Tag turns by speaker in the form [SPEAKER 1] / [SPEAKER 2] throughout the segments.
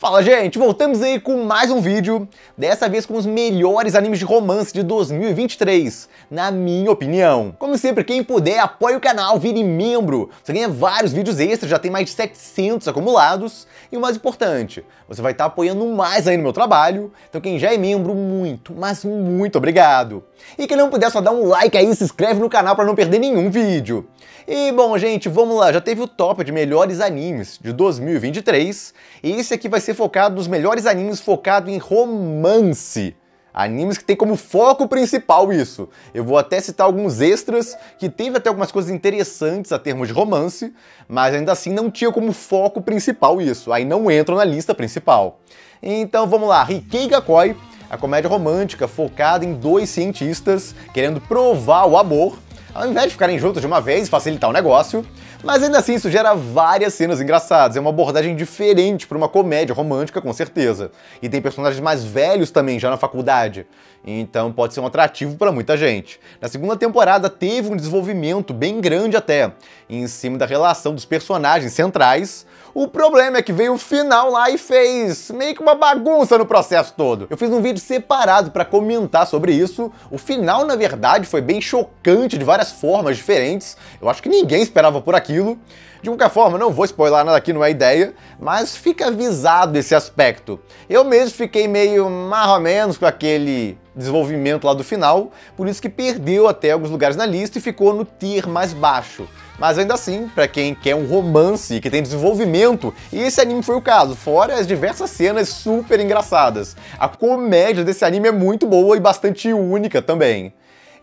[SPEAKER 1] Fala, gente! Voltamos aí com mais um vídeo, dessa vez com os melhores animes de romance de 2023, na minha opinião. Como sempre, quem puder, apoie o canal, vire membro. Você ganha vários vídeos extras, já tem mais de 700 acumulados. E o mais importante, você vai estar apoiando mais aí no meu trabalho. Então quem já é membro, muito, mas muito obrigado. E quem não puder, só dá um like aí e se inscreve no canal para não perder nenhum vídeo. E bom, gente, vamos lá, já teve o top de melhores animes de 2023, e esse aqui vai ser focado nos melhores animes focado em romance. Animes que tem como foco principal isso. Eu vou até citar alguns extras, que teve até algumas coisas interessantes a termos de romance, mas ainda assim não tinha como foco principal isso, aí não entram na lista principal. Então vamos lá, Rikei Gakoi, a comédia romântica focada em dois cientistas querendo provar o amor, ao invés de ficarem juntos de uma vez e facilitar o negócio, mas ainda assim isso gera várias cenas engraçadas, é uma abordagem diferente para uma comédia romântica, com certeza. E tem personagens mais velhos também, já na faculdade, então pode ser um atrativo para muita gente. Na segunda temporada teve um desenvolvimento bem grande até, em cima da relação dos personagens centrais. O problema é que veio o final lá e fez meio que uma bagunça no processo todo. Eu fiz um vídeo separado para comentar sobre isso. O final, na verdade, foi bem chocante de várias formas diferentes. Eu acho que ninguém esperava por aquilo. De qualquer forma, não vou spoiler nada aqui, não é ideia, mas fica avisado esse aspecto. Eu mesmo fiquei meio mais ou menos com aquele desenvolvimento lá do final, por isso que perdeu até alguns lugares na lista e ficou no tier mais baixo. Mas ainda assim, pra quem quer um romance que tem desenvolvimento, e esse anime foi o caso, fora as diversas cenas super engraçadas. A comédia desse anime é muito boa e bastante única também.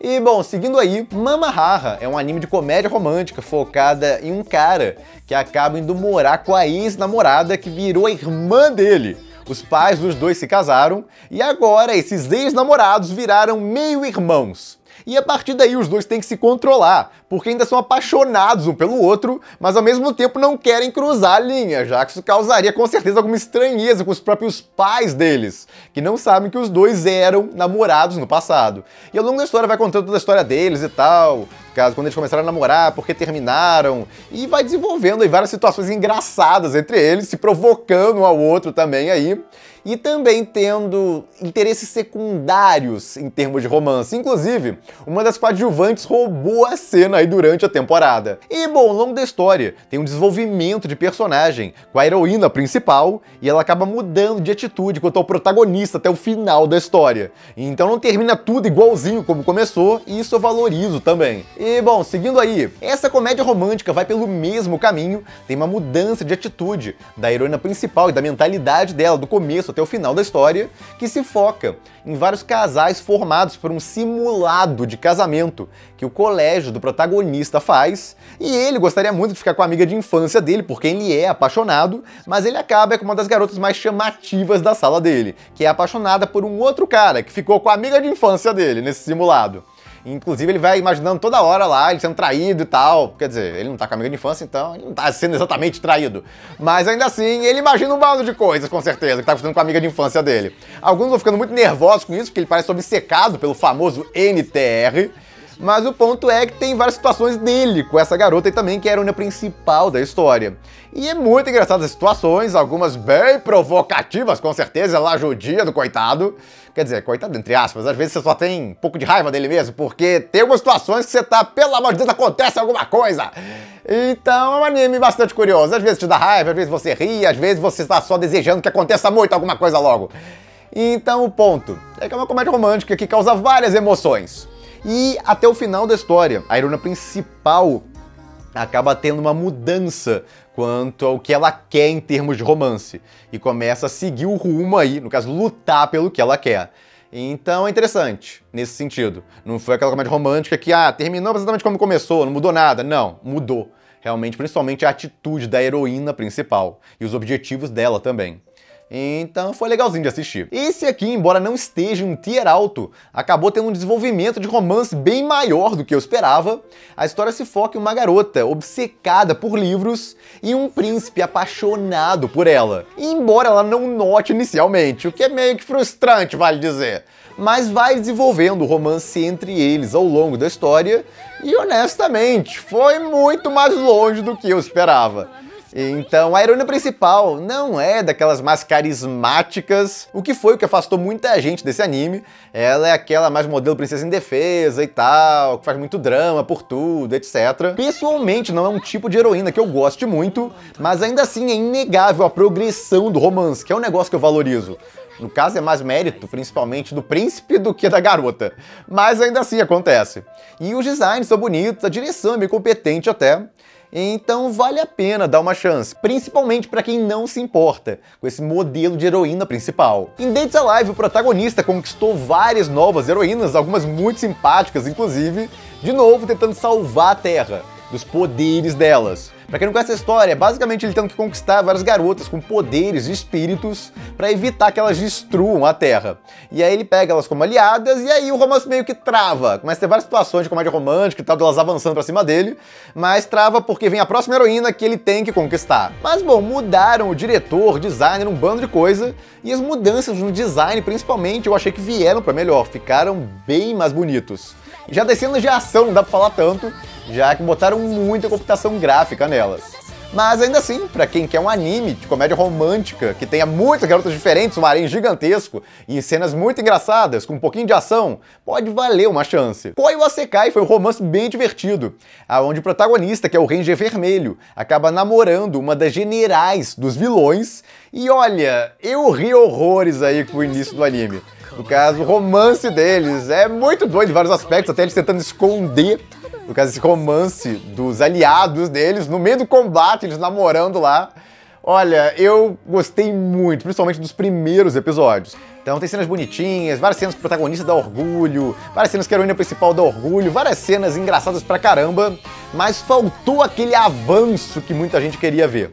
[SPEAKER 1] E bom, seguindo aí, Mamahara é um anime de comédia romântica focada em um cara que acaba indo morar com a ex-namorada que virou a irmã dele. Os pais dos dois se casaram e agora esses ex-namorados viraram meio-irmãos. E a partir daí os dois têm que se controlar, porque ainda são apaixonados um pelo outro, mas ao mesmo tempo não querem cruzar a linha, já que isso causaria com certeza alguma estranheza com os próprios pais deles, que não sabem que os dois eram namorados no passado. E ao longo da história vai contando toda a história deles e tal, caso quando eles começaram a namorar, porque terminaram, e vai desenvolvendo aí várias situações engraçadas entre eles, se provocando um ao outro também aí, e também tendo interesses secundários em termos de romance. Inclusive, uma das coadjuvantes roubou a cena aí durante a temporada. E bom, ao longo da história, tem um desenvolvimento de personagem com a heroína principal, e ela acaba mudando de atitude quanto ao protagonista até o final da história. Então não termina tudo igualzinho como começou, e isso eu valorizo também. E bom, seguindo aí, essa comédia romântica vai pelo mesmo caminho, tem uma mudança de atitude da heroína principal e da mentalidade dela do começo até o final da história, que se foca em vários casais formados por um simulado de casamento que o colégio do protagonista faz, e ele gostaria muito de ficar com a amiga de infância dele, porque ele é apaixonado, mas ele acaba com uma das garotas mais chamativas da sala dele, que é apaixonada por um outro cara que ficou com a amiga de infância dele nesse simulado. Inclusive ele vai imaginando toda hora lá, ele sendo traído e tal. Quer dizer, ele não tá com a amiga de infância, então ele não tá sendo exatamente traído. Mas ainda assim, ele imagina um bando de coisas, com certeza, que tá fazendo com a amiga de infância dele. Alguns vão ficando muito nervosos com isso, porque ele parece obcecado pelo famoso NTR. Mas o ponto é que tem várias situações dele com essa garota e também que é a heroína principal da história. E é muito engraçado as situações, algumas bem provocativas, com certeza, ela judia do coitado. Quer dizer, coitado entre aspas, às vezes você só tem um pouco de raiva dele mesmo, porque tem algumas situações que você tá, pelo amor de Deus, acontece alguma coisa. Então é um anime bastante curioso, às vezes te dá raiva, às vezes você ri, às vezes você tá só desejando que aconteça muito alguma coisa logo. Então o ponto é que é uma comédia romântica que causa várias emoções. E até o final da história, a heroína principal acaba tendo uma mudança quanto ao que ela quer em termos de romance. E começa a seguir o rumo aí, no caso, lutar pelo que ela quer. Então é interessante, nesse sentido. Não foi aquela comédia romântica que, terminou exatamente como começou, não mudou nada. Não, mudou. Realmente, principalmente a atitude da heroína principal. E os objetivos dela também. Então foi legalzinho de assistir. Esse aqui, embora não esteja em um tier alto, acabou tendo um desenvolvimento de romance bem maior do que eu esperava. A história se foca em uma garota obcecada por livros e um príncipe apaixonado por ela. E embora ela não note inicialmente, o que é meio que frustrante, vale dizer. Mas vai desenvolvendo o romance entre eles ao longo da história e honestamente, foi muito mais longe do que eu esperava. Então a heroína principal não é daquelas mais carismáticas, o que afastou muita gente desse anime. Ela é aquela mais modelo princesa indefesa e tal, que faz muito drama por tudo, etc. Pessoalmente não é um tipo de heroína que eu goste muito, mas ainda assim é inegável a progressão do romance, que é um negócio que eu valorizo. No caso é mais mérito, principalmente, do príncipe do que da garota. Mas ainda assim acontece. E os designs são bonitos, a direção é bem competente até. Então vale a pena dar uma chance, principalmente para quem não se importa com esse modelo de heroína principal. Em Dates Alive, o protagonista conquistou várias novas heroínas, algumas muito simpáticas inclusive, de novo tentando salvar a Terra dos poderes delas. Pra quem não conhece a história, basicamente ele tendo que conquistar várias garotas com poderes e espíritos pra evitar que elas destruam a Terra. E aí ele pega elas como aliadas e aí o romance meio que trava. Começa a ter várias situações de comédia romântica e tal, delas avançando pra cima dele, mas trava porque vem a próxima heroína que ele tem que conquistar. Mas bom, mudaram o diretor, designer, um bando de coisa, e as mudanças no design, principalmente, eu achei que vieram pra melhor, ficaram bem mais bonitos. Já das cenas de ação não dá pra falar tanto, já que botaram muita computação gráfica nelas. Mas ainda assim, pra quem quer um anime de comédia romântica, que tenha muitas garotas diferentes, um harém gigantesco e cenas muito engraçadas, com um pouquinho de ação, pode valer uma chance. Koi wa Sekai foi um romance bem divertido, onde o protagonista, que é o Ranger Vermelho, acaba namorando uma das generais dos vilões, e olha, eu ri horrores aí com o início do anime. No caso, o romance deles é muito doido em vários aspectos, até eles tentando esconder, no caso, esse romance dos aliados deles, no meio do combate, eles namorando lá. Olha, eu gostei muito, principalmente dos primeiros episódios. Então tem cenas bonitinhas, várias cenas que o protagonista dá orgulho, várias cenas que a heroína principal dá orgulho, várias cenas engraçadas pra caramba, mas faltou aquele avanço que muita gente queria ver.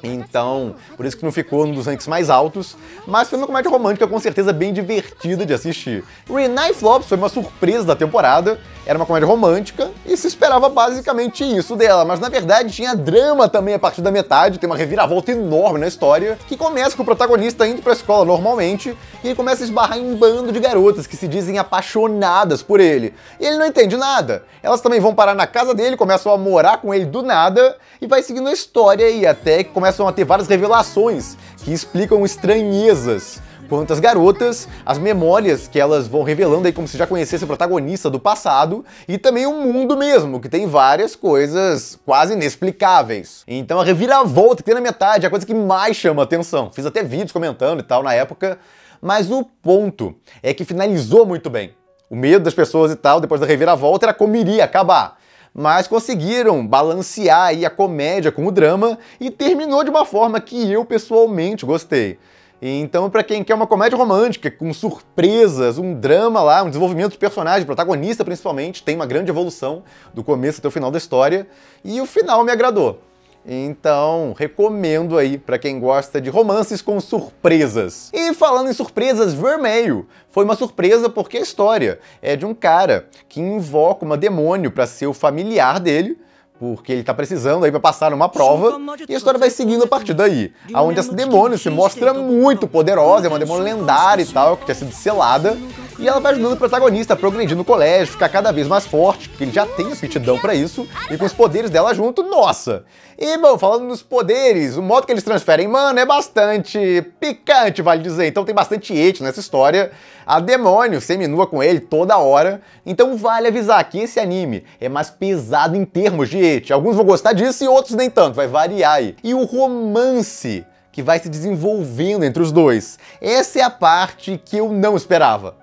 [SPEAKER 1] Então, por isso que não ficou um dos ranks mais altos, mas foi uma comédia romântica com certeza bem divertida de assistir. Renai Flops foi uma surpresa da temporada, era uma comédia romântica e se esperava basicamente isso dela, mas na verdade tinha drama também a partir da metade, tem uma reviravolta enorme na história, que começa com o protagonista indo pra escola normalmente e ele começa a esbarrar em um bando de garotas que se dizem apaixonadas por ele. E ele não entende nada. Elas também vão parar na casa dele, começam a morar com ele do nada e vai seguindo a história e até que começam a ter várias revelações que explicam estranhezas quanto às garotas, as memórias que elas vão revelando aí como se já conhecesse o protagonista do passado, e também o mundo mesmo, que tem várias coisas quase inexplicáveis. Então a reviravolta que tem na metade é a coisa que mais chama a atenção. Fiz até vídeos comentando e tal na época, mas o ponto é que finalizou muito bem. O medo das pessoas e tal, depois da reviravolta, era como iria acabar. Mas conseguiram balancear aí a comédia com o drama e terminou de uma forma que eu pessoalmente gostei. Então, pra quem quer uma comédia romântica, com surpresas, um drama lá, um desenvolvimento de personagem, protagonista principalmente, tem uma grande evolução do começo até o final da história, e o final me agradou. Então, recomendo aí pra quem gosta de romances com surpresas. E falando em surpresas, Vermelho foi uma surpresa porque a história é de um cara que invoca uma demônio pra ser o familiar dele, porque ele tá precisando aí pra passar numa prova, e a história vai seguindo a partir daí, onde essa demônio se mostra muito poderosa, é uma demônio lendária e tal, que tinha sido selada, e ela vai ajudando o protagonista a progredir no colégio, ficar cada vez mais forte, porque ele já tem aptidão pra isso, e com os poderes dela junto, nossa! E, bom, falando nos poderes, o modo que eles transferem mana é bastante picante, vale dizer, então tem bastante hate nessa história. A demônio seminua com ele toda hora, então vale avisar que esse anime é mais pesado em termos de hate. Alguns vão gostar disso e outros nem tanto, vai variar aí. E o romance que vai se desenvolvendo entre os dois, essa é a parte que eu não esperava.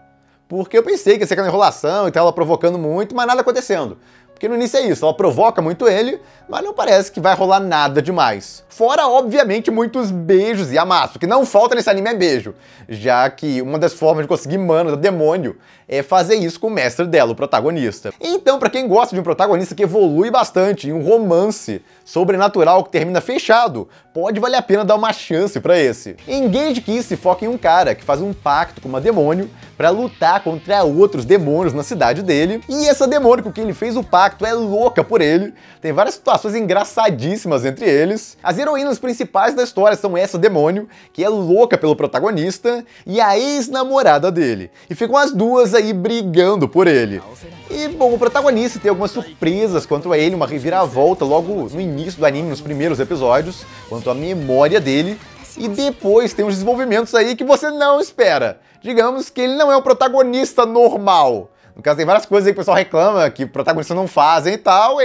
[SPEAKER 1] Porque eu pensei que ia ser aquela enrolação e tal, ela provocando muito, mas nada acontecendo. Porque no início é isso, ela provoca muito ele, mas não parece que vai rolar nada demais. Fora, obviamente, muitos beijos e amassos. O que não falta nesse anime é beijo, já que uma das formas de conseguir mana do demônio é fazer isso com o mestre dela, o protagonista. Então, pra quem gosta de um protagonista que evolui bastante em um romance sobrenatural que termina fechado, pode valer a pena dar uma chance pra esse. Engage Kiss se foca em um cara que faz um pacto com uma demônio pra lutar contra outros demônios na cidade dele, e essa demônio com quem ele fez o pacto impacto é louca por ele, tem várias situações engraçadíssimas entre eles. As heroínas principais da história são essa demônio, que é louca pelo protagonista, e a ex-namorada dele. E ficam as duas aí brigando por ele. E, bom, o protagonista tem algumas surpresas quanto a ele, uma reviravolta logo no início do anime, nos primeiros episódios, quanto à memória dele. E depois tem uns desenvolvimentos aí que você não espera. Digamos que ele não é um protagonista normal. No caso, tem várias coisas aí que o pessoal reclama que protagonistas não fazem e tal,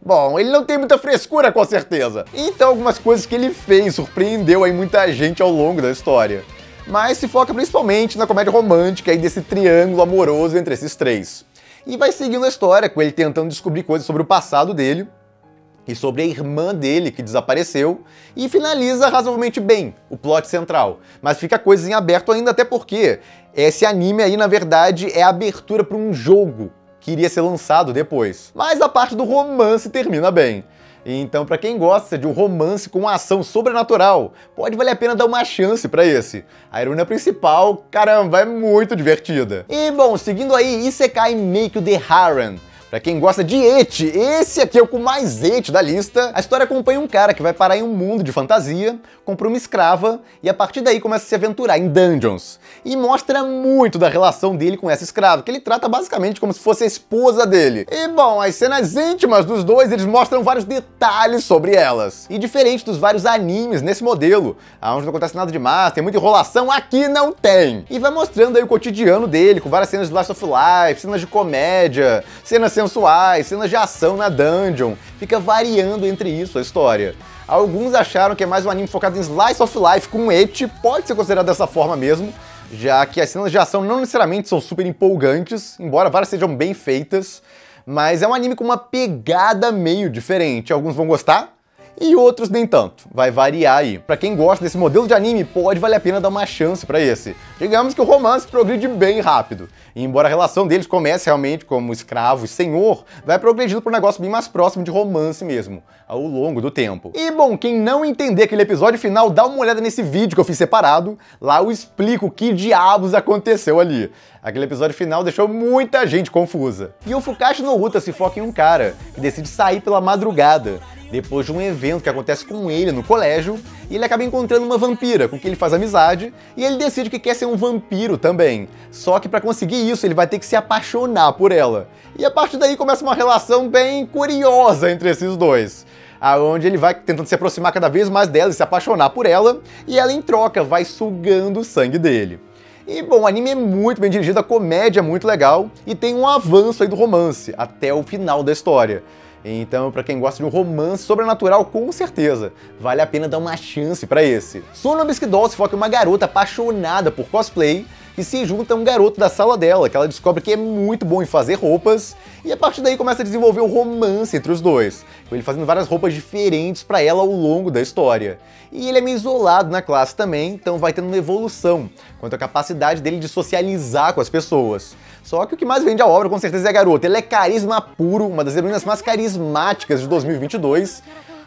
[SPEAKER 1] Bom, ele não tem muita frescura, com certeza. Então, algumas coisas que ele fez surpreendeu aí muita gente ao longo da história. Mas se foca principalmente na comédia romântica e desse triângulo amoroso entre esses três. E vai seguindo a história, com ele tentando descobrir coisas sobre o passado dele, e sobre a irmã dele que desapareceu, e finaliza razoavelmente bem o plot central. Mas fica coisas em aberto ainda, até porque esse anime aí, na verdade, é a abertura para um jogo que iria ser lançado depois. Mas a parte do romance termina bem. Então, para quem gosta de um romance com ação sobrenatural, pode valer a pena dar uma chance para esse. A heroína principal, caramba, é muito divertida. E, bom, seguindo aí, Isekai Meikyo The Harem. Pra quem gosta de ecchi, esse aqui é o com mais ecchi da lista. A história acompanha um cara que vai parar em um mundo de fantasia, compra uma escrava e a partir daí começa a se aventurar em dungeons. E mostra muito da relação dele com essa escrava, que ele trata basicamente como se fosse a esposa dele. E bom, as cenas íntimas dos dois, eles mostram vários detalhes sobre elas. E diferente dos vários animes nesse modelo, onde não acontece nada demais, tem muita enrolação, aqui não tem. E vai mostrando aí o cotidiano dele, com várias cenas de Slice of Life, cenas de comédia, cenas sensuais, cenas de ação na dungeon, fica variando entre isso a história. Alguns acharam que é mais um anime focado em Slice of Life com ecchi, pode ser considerado dessa forma mesmo, já que as cenas de ação não necessariamente são super empolgantes, embora várias sejam bem feitas, mas é um anime com uma pegada meio diferente. Alguns vão gostar e outros nem tanto. Vai variar aí. Pra quem gosta desse modelo de anime, pode valer a pena dar uma chance pra esse. Digamos que o romance progride bem rápido. E embora a relação deles comece realmente como escravo e senhor, vai progredindo para um negócio bem mais próximo de romance mesmo, ao longo do tempo. E bom, quem não entender aquele episódio final, dá uma olhada nesse vídeo que eu fiz separado. Lá eu explico o que diabos aconteceu ali. Aquele episódio final deixou muita gente confusa. E o Fukashi no Uta se foca em um cara que decide sair pela madrugada, depois de um evento que acontece com ele no colégio, e ele acaba encontrando uma vampira com quem ele faz amizade, e ele decide que quer ser um vampiro também. Só que para conseguir isso, ele vai ter que se apaixonar por ela. E a partir daí começa uma relação bem curiosa entre esses dois, aonde ele vai tentando se aproximar cada vez mais dela e se apaixonar por ela, e ela em troca vai sugando o sangue dele. E bom, o anime é muito bem dirigido, a comédia é muito legal, e tem um avanço aí do romance, até o final da história. Então, pra quem gosta de um romance sobrenatural, com certeza, vale a pena dar uma chance pra esse. Sono Bisque Doll se foca em uma garota apaixonada por cosplay, que se junta a um garoto da sala dela, que ela descobre que é muito bom em fazer roupas, e a partir daí começa a desenvolver um romance entre os dois, com ele fazendo várias roupas diferentes pra ela ao longo da história. E ele é meio isolado na classe também, então vai tendo uma evolução quanto à capacidade dele de socializar com as pessoas. Só que o que mais vende a obra, com certeza, é a garota. Ela é carisma puro, uma das heroínas mais carismáticas de 2022,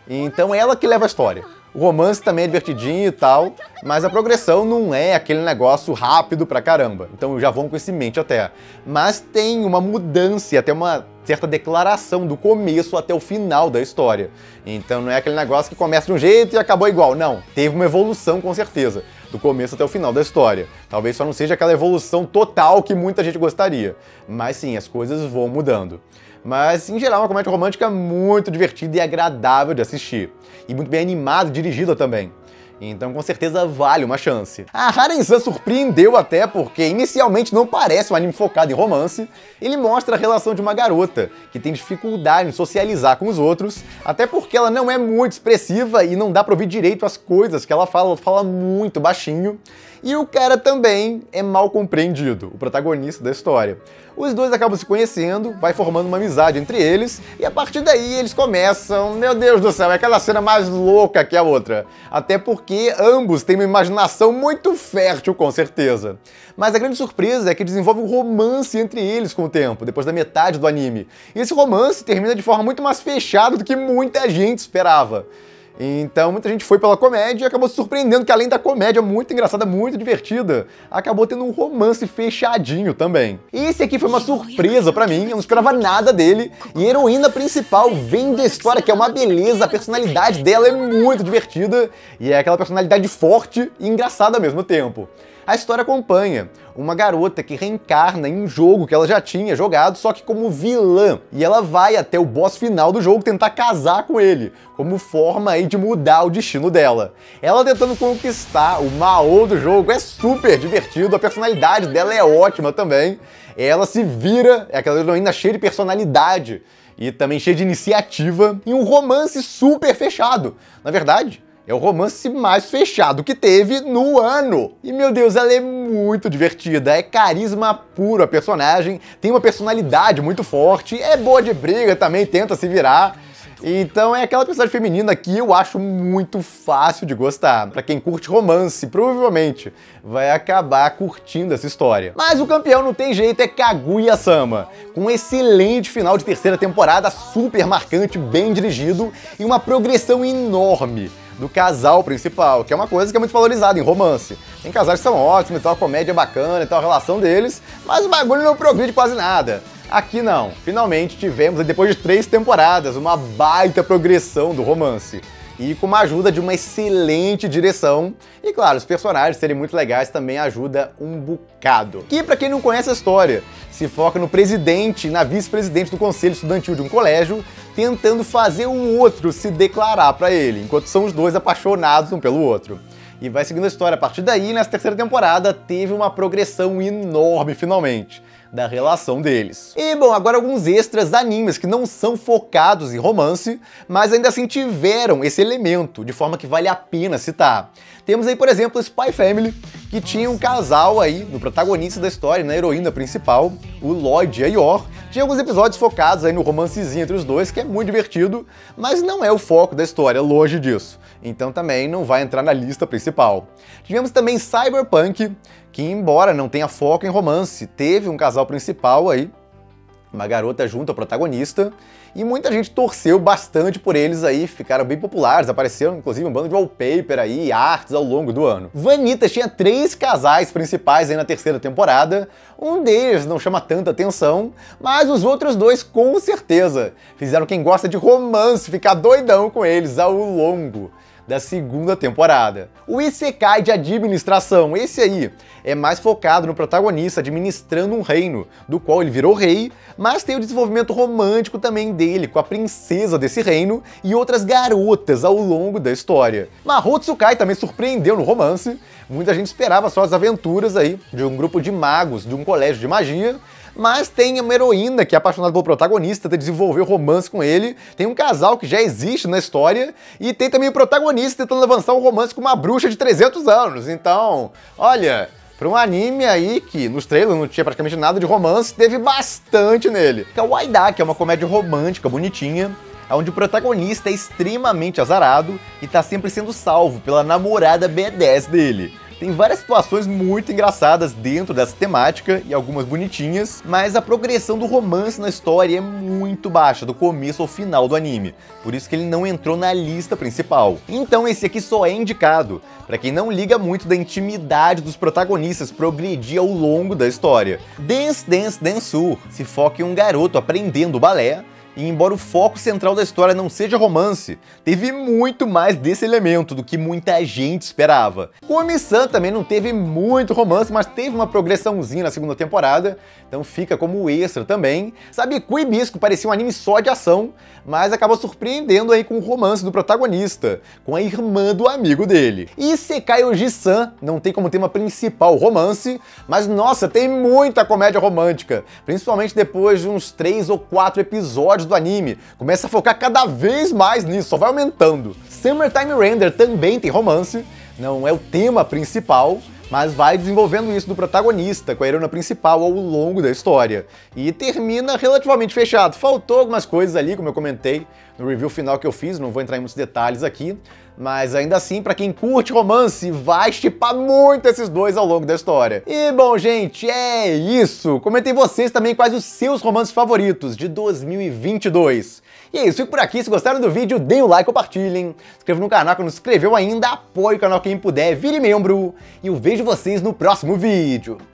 [SPEAKER 1] então é ela que leva a história. O romance também é divertidinho e tal, mas a progressão não é aquele negócio rápido pra caramba. Então já vão com isso em mente até. Mas tem uma mudança, até uma certa declaração do começo até o final da história. Então não é aquele negócio que começa de um jeito e acabou igual. Não, teve uma evolução com certeza, do começo até o final da história. Talvez só não seja aquela evolução total que muita gente gostaria. Mas sim, as coisas vão mudando. Mas, em geral, é uma comédia romântica muito divertida e agradável de assistir. E muito bem animada e dirigida também. Então, com certeza, vale uma chance. A Haren-san surpreendeu até porque, inicialmente, não parece um anime focado em romance. Ele mostra a relação de uma garota, que tem dificuldade em socializar com os outros, até porque ela não é muito expressiva e não dá pra ouvir direito as coisas que ela fala muito baixinho. E o cara também é mal compreendido, o protagonista da história. Os dois acabam se conhecendo, vai formando uma amizade entre eles, e a partir daí eles começam, meu Deus do céu, é aquela cena mais louca que a outra. Até porque ambos têm uma imaginação muito fértil, com certeza. Mas a grande surpresa é que desenvolve um romance entre eles com o tempo, depois da metade do anime. E esse romance termina de forma muito mais fechada do que muita gente esperava. Então muita gente foi pela comédia e acabou se surpreendendo que além da comédia muito engraçada, muito divertida, acabou tendo um romance fechadinho também. Esse aqui foi uma surpresa pra mim, eu não esperava nada dele, e a heroína principal vem da história que é uma beleza, a personalidade dela é muito divertida, e é aquela personalidade forte e engraçada ao mesmo tempo. A história acompanha uma garota que reencarna em um jogo que ela já tinha jogado, só que como vilã. E ela vai até o boss final do jogo tentar casar com ele, como forma aí de mudar o destino dela. Ela tentando conquistar o Mao do jogo, é super divertido, a personalidade dela é ótima também. Ela se vira, é aquela heroína cheia de personalidade e também cheia de iniciativa, e um romance super fechado. Na verdade, é o romance mais fechado que teve no ano. E, meu Deus, ela é muito divertida, é carisma puro a personagem, tem uma personalidade muito forte, é boa de briga também, tenta se virar. Então é aquela personagem feminina que eu acho muito fácil de gostar. Pra quem curte romance, provavelmente vai acabar curtindo essa história. Mas o campeão não tem jeito, é Kaguya-sama, com um excelente final de terceira temporada, super marcante, bem dirigido e uma progressão enorme do casal principal, que é uma coisa que é muito valorizada em romance. Tem casais que são ótimos e tal, a comédia é bacana e tal, a relação deles, mas o bagulho não progride quase nada. Aqui não. Finalmente tivemos, depois de 3 temporadas, uma baita progressão do romance. E com uma ajuda de uma excelente direção. E claro, os personagens serem muito legais também ajuda um bocado. Que, pra quem não conhece a história, se foca no presidente e na vice-presidente do conselho estudantil de um colégio, tentando fazer o outro se declarar pra ele, enquanto são os dois apaixonados um pelo outro. E vai seguindo a história a partir daí, nessa terceira temporada teve uma progressão enorme finalmente da relação deles. E bom, agora alguns extras animes que não são focados em romance, mas ainda assim tiveram esse elemento, de forma que vale a pena citar. Temos aí, por exemplo, Spy Family, que tinha um casal aí, no protagonista da história, na heroína principal, o Lloyd e a Yor. Tinha alguns episódios focados aí no romancezinho entre os dois, que é muito divertido, mas não é o foco da história, longe disso. Então também não vai entrar na lista principal. Tivemos também Cyberpunk, que embora não tenha foco em romance, teve um casal principal aí, uma garota junto ao protagonista, e muita gente torceu bastante por eles aí, ficaram bem populares, apareceram inclusive um bando de wallpaper aí, e artes ao longo do ano. Vanitas tinha 3 casais principais aí na terceira temporada, um deles não chama tanta atenção, mas os outros 2 com certeza fizeram quem gosta de romance ficar doidão com eles ao longo da segunda temporada. O Isekai de administração, esse aí, é mais focado no protagonista administrando um reino, do qual ele virou rei, mas tem o desenvolvimento romântico também dele, com a princesa desse reino e outras garotas ao longo da história. Mahou Tsukai também surpreendeu no romance, muita gente esperava só as aventuras aí de um grupo de magos de um colégio de magia, mas tem uma heroína que é apaixonada pelo protagonista, tenta desenvolver o romance com ele, tem um casal que já existe na história, e tem também o protagonista tentando avançar um romance com uma bruxa de 300 anos. Então, olha, para um anime aí que nos trailers não tinha praticamente nada de romance, teve bastante nele. Kawaii Da, que é uma comédia romântica bonitinha, onde o protagonista é extremamente azarado e tá sempre sendo salvo pela namorada B10 dele. Tem várias situações muito engraçadas dentro dessa temática e algumas bonitinhas, mas a progressão do romance na história é muito baixa, do começo ao final do anime. Por isso que ele não entrou na lista principal. Então esse aqui só é indicado para quem não liga muito da intimidade dos protagonistas progredir ao longo da história. Dance Dance Danseur se foca em um garoto aprendendo balé, e embora o foco central da história não seja romance, teve muito mais desse elemento do que muita gente esperava. Komi-san também não teve muito romance, mas teve uma progressãozinha na segunda temporada, então fica como extra também. Sabiku Hibisco parecia um anime só de ação, mas acabou surpreendendo aí com o romance do protagonista, com a irmã do amigo dele. E Isekai Oji-san não tem como tema principal romance, mas nossa, tem muita comédia romântica, principalmente depois de uns 3 ou 4 episódios do anime, começa a focar cada vez mais nisso, só vai aumentando. Summertime Render também tem romance, não é o tema principal, mas vai desenvolvendo isso do protagonista com a heroína principal ao longo da história. E termina relativamente fechado. Faltou algumas coisas ali, como eu comentei no review final que eu fiz, não vou entrar em muitos detalhes aqui, mas ainda assim, pra quem curte romance, vai chipar muito esses dois ao longo da história. E bom, gente, é isso! Comentem vocês também quais os seus romances favoritos de 2022. E é isso, fico por aqui. Se gostaram do vídeo, deem o like, compartilhem. Se inscreva no canal que não se inscreveu ainda, apoie o canal quem puder, vire membro. E eu vejo vocês no próximo vídeo.